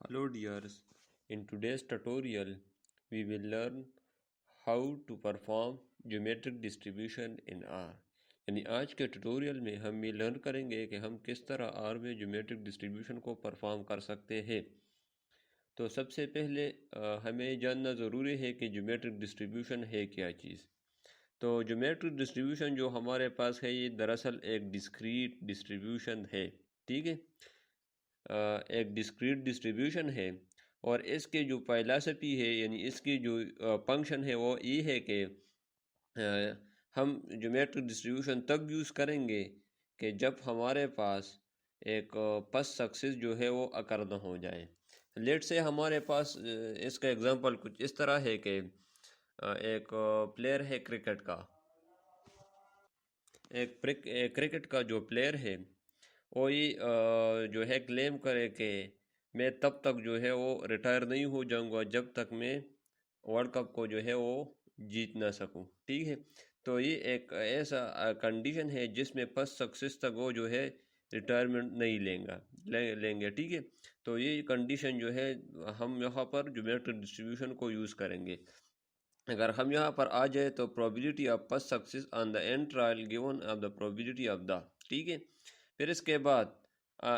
Hello dears, in today's tutorial we will learn how to perform geometric distribution in R. یعنی آج کے tutorial میں ہم یہ لرن کریں گے کہ ہم کس طرح R میں جیومیٹرک ڈسٹریبیوشن کو پرفارم کر سکتے ہیں۔ تو سب سے پہلے ہمیں جاننا ضروری ہے کہ جیومیٹرک ڈسٹریبیوشن ہے کیا چیز۔ تو جیومیٹرک ڈسٹریبیوشن جو ہمارے پاس ہے یہ دراصل ایک ڈسکریٹ ڈسٹریبیوشن ہے، ٹھیک ہے، ایک ڈسکریٹ ڈسٹریبیوشن ہے، اور اس کے جو فلسفی ہے یعنی اس کی جو فنکشن ہے وہ یہ ہے کہ ہم جیومیٹرک ڈسٹریبیوشن تب یوز کریں گے کہ جب ہمارے پاس ایک پس سکسیس جو ہے وہ اکر نہ ہو جائے۔ لیٹ سے ہمارے پاس اس کا ایگزامپل کچھ اس طرح ہے کہ ایک پلیئر ہے کرکٹ کا، ایک کرکٹ کا جو پلیئر ہے وہ یہ جو ہے کلیم کرے کہ میں تب تک جو ہے وہ ریٹائر نہیں ہو جاؤں گا جب تک میں ورلڈ کپ کو جو ہے وہ جیت نہ سکوں، ٹھیک ہے۔ تو یہ ایک ایسا کنڈیشن ہے جس میں پس سکسیس تک وہ جو ہے ریٹائرمنٹ نہیں لیں گے، ٹھیک ہے۔ تو یہ کنڈیشن جو ہے ہم یہاں پر جیومیٹرک ڈسٹریبیوشن کو یوز کریں گے۔ اگر ہم یہاں پر آ جائے تو probability آف پس success on the and trial given of the probability of the, ٹھیک ہے۔ پھر اس کے بعد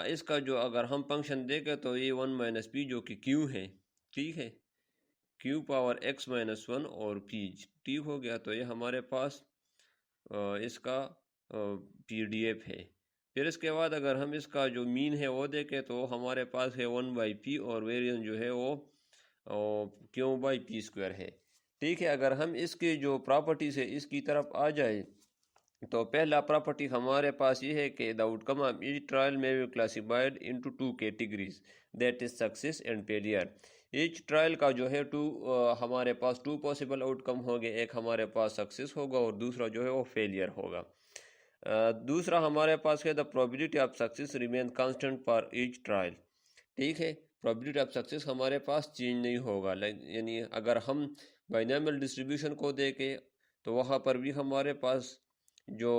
اس کا جو اگر ہم فنکشن دیکھیں تو یہ 1 - p جو کہ Q ہے، ٹھیک ہے، Q پاور x - 1 اور p، ٹھیک ہو گیا۔ تو یہ ہمارے پاس اس کا PDF ہے۔ پھر اس کے بعد اگر ہم اس کا جو مین ہے وہ دیکھیں تو ہمارے پاس ہے 1/p اور ویریئنس جو ہے وہ Q/p² ہے، ٹھیک ہے۔ اگر ہم اس کی جو پراپرٹیز ہے اس کی طرف آ جائے تو پہلا پراپرٹی ہمارے پاس یہ ہے کہ the outcome of each trial may be classified into 2 categories, that is success and failure۔ Each trial کا جو ہے ہمارے پاس 2 پاسبل آؤٹ کم ہوں گے، ایک ہمارے پاس سکسیس ہوگا اور دوسرا جو ہے وہ فیلئر ہوگا۔ دوسرا ہمارے پاس ہے the probability of success remain constant for each trial، ٹھیک ہے۔ probability of success ہمارے پاس چینج نہیں ہوگا، یعنی اگر ہم بائنومیل ڈسٹریبیوشن کو دیکھیں تو وہاں پر بھی ہمارے پاس جو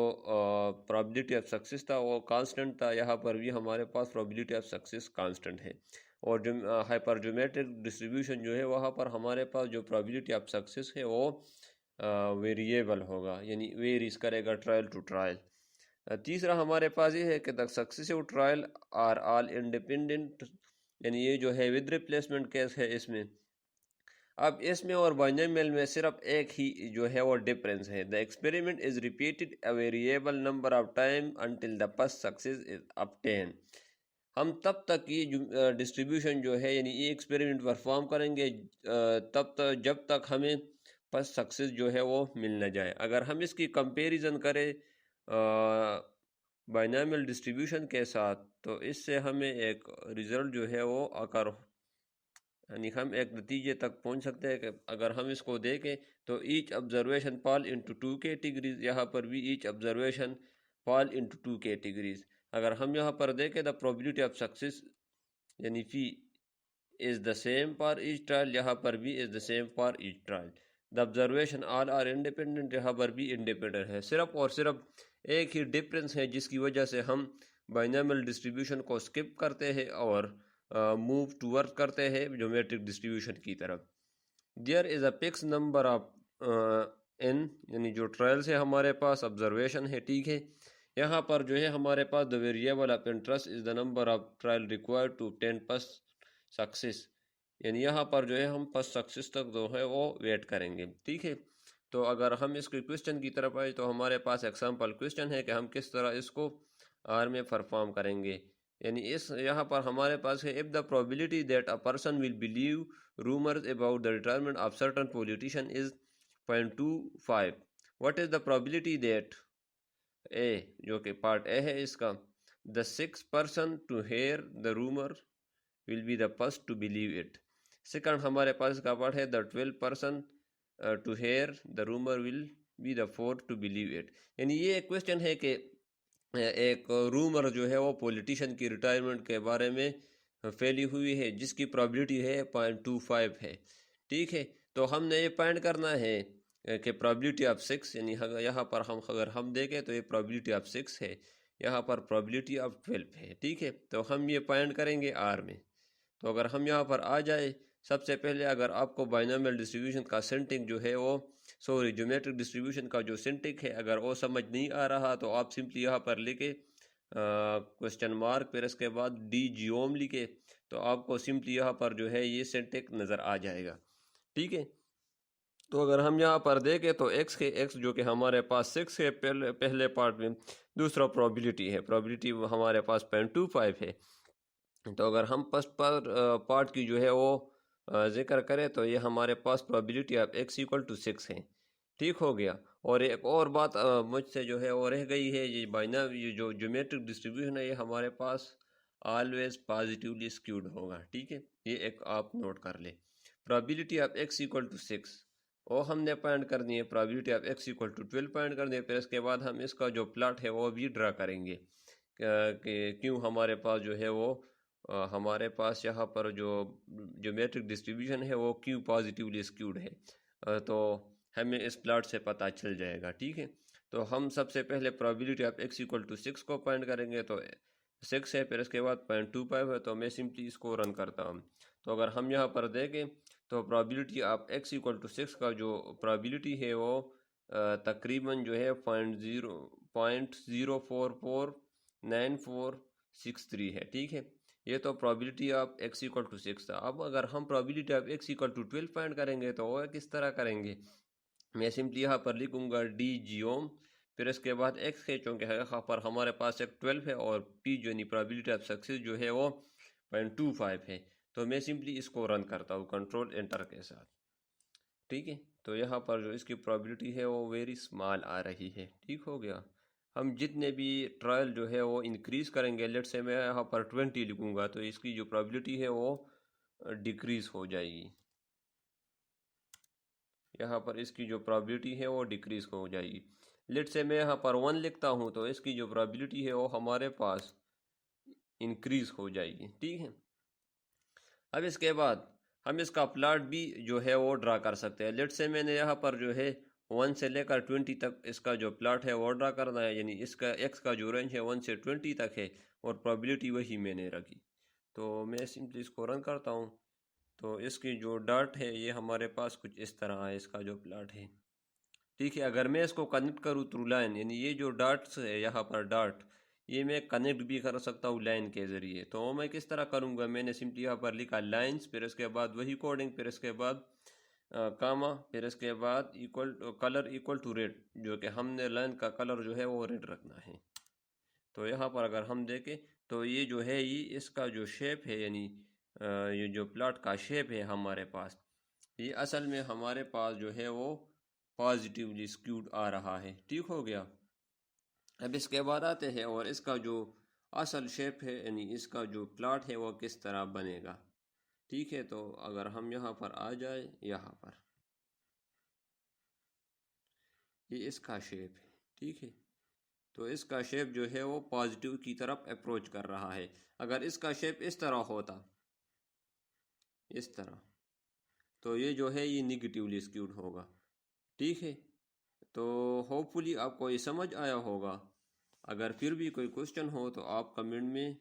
probability of success تھا وہ کانسٹنٹ تھا، یہاں پر بھی ہمارے پاس probability of success کانسٹنٹ ہے۔ اور جو ہائپر جیومیٹرک ڈسٹریبیوشن جو ہے وہاں پر ہمارے پاس جو probability of success ہے وہ ویریبل ہوگا، یعنی ویریز کرے گا ٹرائل ٹو ٹرائل۔ تیسرا ہمارے پاس یہ ہے کہ the successive trial are all independent، یعنی یہ جو ہے ود ریپلیسمنٹ کیس ہے اس میں۔ اب اس میں اور بائنومیل میں صرف ایک ہی جو ہے وہ ڈفرینس ہے، the experiment is repeated a variable number of time until the first success is obtained۔ ہم تب تک یہ ڈسٹریبیوشن جو ہے یعنی یہ ایکسپیریمنٹ پرفارم کریں گے جب تک ہمیں پس سکسیس جو ہے وہ مل نہ جائے۔ اگر ہم اس کی کمپیریزن کریں بائنومیل ڈسٹریبیوشن کے ساتھ تو اس سے ہمیں ایک ریزلٹ جو ہے وہ یعنی ہم ایک نتیجے تک پہنچ سکتے ہیں کہ اگر ہم اس کو دیکھیں تو each observation fall into 2 categories, یہاں پر بھی each observation fall into 2 categories. اگر ہم یہاں پر دیکھیں the probability of success یعنی فی is the same for each trial، یہاں پر بھی is the same for each trial۔ the observation all are independent، یہاں پر بھی انڈیپینڈنٹ ہے، صرف اور صرف ایک ہی ڈفرینس ہے جس کی وجہ سے ہم بائنومیل ڈسٹریبیوشن کو سکپ کرتے ہیں اور موو ٹورڈ کرتے ہیں جیومیٹرک ڈسٹریبیوشن کی طرف۔ there is a fixed number of n، یعنی جو ٹرائلز ہے ہمارے پاس آبزرویشن ہے، ٹھیک ہے۔ یہاں پر جو ہے ہمارے پاس the variable of interest is the number of trial required to obtain first success، یعنی یہاں پر جو ہے ہم first success تک جو ہے وہ ویٹ کریں گے، ٹھیک ہے۔ تو اگر ہم اس کی کوشچن کی طرف آئے تو ہمارے پاس ایگزامپل کوشچن ہے کہ ہم کس طرح اس کو آر میں پرفارم کریں گے۔ یعنی یہاں پر ہمارے پاس ہے if the probability that a person will believe rumors about the retirement of certain politician is 0.25، what is the probability that A، جو کہ پارٹ اے ہے اس کا، the 6th person to hear the rumor will be the first to believe it۔ Second ہمارے پاس کا part ہے the 12th person to hear the rumor will be the 4th to believe it۔ یعنی یہ ایک question ہے کہ ایک rumour جو ہے وہ پولیٹیشین کی ریٹائرمنٹ کے بارے میں پھیلی ہوئی ہے جس کی پرابلٹی ہے 0.25 ہے، ٹھیک ہے۔ تو ہم نے یہ فائنڈ کرنا ہے کہ پرابلٹی آف 6، یعنی یہاں پر اگر ہم دیکھیں تو یہ پرابلٹی آف 6 ہے، یہاں پر پرابلٹی آف 12 ہے، ٹھیک ہے۔ تو ہم یہ فائنڈ کریں گے آر میں۔ تو اگر ہم یہاں پر آ جائے، سب سے پہلے اگر آپ کو بائنومیل ڈسٹریبیوشن کا سنٹنگ جو ہے وہ جیومیٹرک ڈسٹریبیوشن کا جو سنٹنگ ہے اگر وہ سمجھ نہیں آ رہا تو آپ سمپلی یہاں پر لکھے کوسچن مارک، پھر اس کے بعد ڈی جیوم لکھے، تو آپ کو سمپلی یہاں پر جو ہے یہ سنٹنگ نظر آ جائے گا، ٹھیک ہے۔ تو اگر ہم یہاں پر دیکھیں تو ایکس جو کہ ہمارے پاس 6 ہے پہلے پارٹ میں، دوسرا پرابیلٹی ہے، پرابیلٹی ہمارے پاس 0.25 ہے۔ تو اگر ہم فرسٹ پارٹ کی جو ہے وہ ذکر کریں تو یہ ہمارے پاس پرابیلٹی آف ایکس ایکول ٹو 6 ہے، ٹھیک ہو گیا۔ اور ایک اور بات مجھ سے جو ہے وہ رہ گئی ہے، یہ جو جیومیٹرک ڈسٹریبیوشن ہے یہ ہمارے پاس آلویز پازیٹیولی اسکیوڈ ہوگا، ٹھیک ہے، یہ ایک آپ نوٹ کر لیں۔ Probability of X equal to 6 وہ ہم نے پوائنٹ کرنی ہے، probability of X equal to 12 point کرنی ہے، پھر اس کے بعد ہم اس کا جو پلاٹ ہے وہ بھی ڈرا کریں گے کہ کیوں ہمارے پاس جو ہے وہ ہمارے پاس یہاں پر جو جیومیٹرک ڈسٹریبیوشن ہے وہ کیوں پازیٹیولی اسکیوڈ ہے، تو ہمیں اس پلاٹ سے پتہ چل جائے گا، ٹھیک ہے۔ تو ہم سب سے پہلے پرابیلٹی آف ایکس ایکول ٹو 6 کو پوائنٹ کریں گے، تو 6 ہے، پھر اس کے بعد 0.25 ہے، تو میں سمپلی اس کو رن کرتا ہوں۔ تو اگر ہم یہاں پر دیکھیں تو probability of X equal to 6 کا جو پرابیلٹی ہے وہ تقریباً جو ہے 0.049463 ہے، ٹھیک ہے۔ یہ تو probability of X equal to 6 تھا۔ اب اگر ہم probability of X equal to 12 find کریں گے تو وہ کس طرح کریں گے؟ میں سمپلی یہاں پر لکھوں گا ڈی جیوم، پھر اس کے بعد ایکس ہے، چونکہ یہاں پر ہمارے پاس ایک 12 ہے، اور پی جو یعنی پرابیلٹی آف سکسیس جو ہے وہ 0.25 ہے، تو میں سمپلی اس کو رن کرتا ہوں کنٹرول انٹر کے ساتھ، ٹھیک ہے۔ تو یہاں پر جو اس کی پرابیلٹی ہے وہ ویری اسمال آ رہی ہے، ٹھیک ہو گیا۔ ہم جتنے بھی ٹرائل جو ہے وہ انکریز کریں گے، لیٹ سے میں یہاں پر 20 لکھوں گا تو اس کی جو پرابیلٹی ہے وہ ڈیکریز ہو جائے گی، یہاں پر اس کی جو پرابیلٹی ہے وہ ڈیکریز ہو جائے گی۔ لیٹ سے میں یہاں پر 1 لکھتا ہوں تو اس کی جو پرابیلٹی ہے وہ ہمارے پاس انکریز ہو جائے گی، ٹھیک ہے۔ اب اس کے بعد ہم اس کا پلاٹ بھی جو ہے وہ ڈرا کر سکتے ہیں۔ لیٹ سے میں نے یہاں پر جو ہے 1 سے لے کر 20 تک اس کا جو پلاٹ ہے وہ ڈرا کرنا ہے، یعنی اس کا ایکس کا جو رینج ہے 1 سے 20 تک ہے، اور پرابیلٹی وہی میں نے رکھی۔ تو میں سمپلی اس کو رن کرتا ہوں، تو اس کی جو ڈاٹ ہے یہ ہمارے پاس کچھ اس طرح ہے، اس کا جو پلاٹ ہے، ٹھیک ہے۔ اگر میں اس کو کنیکٹ کروں تھرو لائن، یعنی یہ جو ڈاٹس ہے یہاں پر ڈاٹ، یہ میں کنیکٹ بھی کر سکتا ہوں لائن کے ذریعے، تو میں کس طرح کروں گا؟ میں نے سمپلی یہاں پر لکھا لائنز، پھر اس کے بعد وہی کوڈنگ، پھر اس کے بعد کاما، پھر اس کے بعد کلر ایکول ٹو ریڈ، جو کہ ہم نے لائن کا کلر جو ہے وہ ریڈ رکھنا ہے۔ تو یہاں پر اگر ہم دیکھیں تو یہ جو ہے یہ اس کا جو شیپ ہے، یعنی یہ جو پلاٹ کا شیپ ہے ہمارے پاس، یہ اصل میں ہمارے پاس جو ہے وہ پازیٹیولی اسکیوڈ آ رہا ہے، ٹھیک ہو گیا۔ اب اس کے بعد آتے ہیں اور اس کا جو اصل شیپ ہے، یعنی اس کا جو پلاٹ ہے وہ کس طرح بنے گا، ٹھیک ہے۔ تو اگر ہم یہاں پر آ جائے، یہاں پر یہ اس کا شیپ ہے، ٹھیک ہے۔ تو اس کا شیپ جو ہے وہ پازیٹیو کی طرف اپروچ کر رہا ہے۔ اگر اس کا شیپ اس طرح ہوتا، اس طرح، تو یہ جو ہے یہ نیگیٹیولی اسکیوڈ ہوگا، ٹھیک ہے۔ تو ہوپ فلی آپ کو یہ سمجھ آیا ہوگا۔ اگر پھر بھی کوئی کوشچن ہو تو آپ کمنٹ میں